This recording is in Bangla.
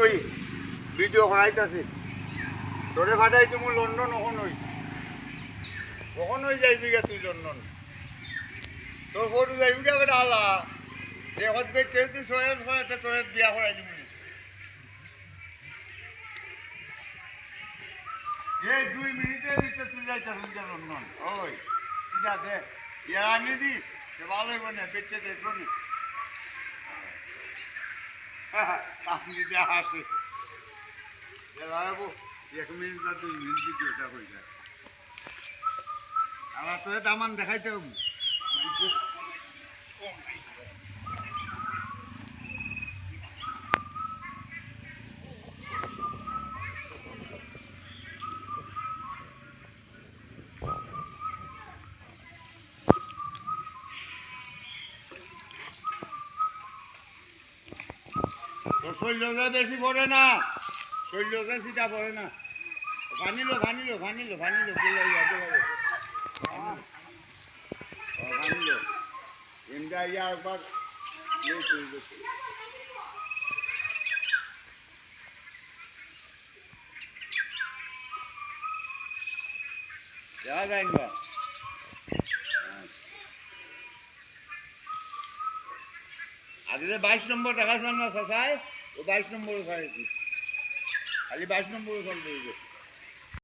ওই ভিডিও করাইতেছি তোরে ফাটাই তুমি লন্ডন কখনোই যাইবি গে তুই লন্ডন তোর ফটো যাইবি গে বেটা আলা এখন বে ট্রেন তুই সয়েস করে তোরে বিয়া করাই দিবি এই 2 মিনিটের ভিতরে তুই যাইতেছিস গে লন্ডন ওই সিধা দে ইয়া আনি দিস সে ভালোই বনে বেচে দেখবো নি আপনি দিতে আসে বাবু 1 মিনিট না 2 মিনিট ভিডিওটা হয়ে যায় আবার তোরে দামান দেখাইতে হবে তোর শৈলজা বেশি পড়ে না শৈলজা সিটা পড়ে না ভানিলো এমনি ইয়া একবার যাওয়া যায় না আগে 22 নম্বর দেখাচ্ছিলাম না চাষায় ও 22 নম্বর খাইছি খালি 22 নম্বর চলতে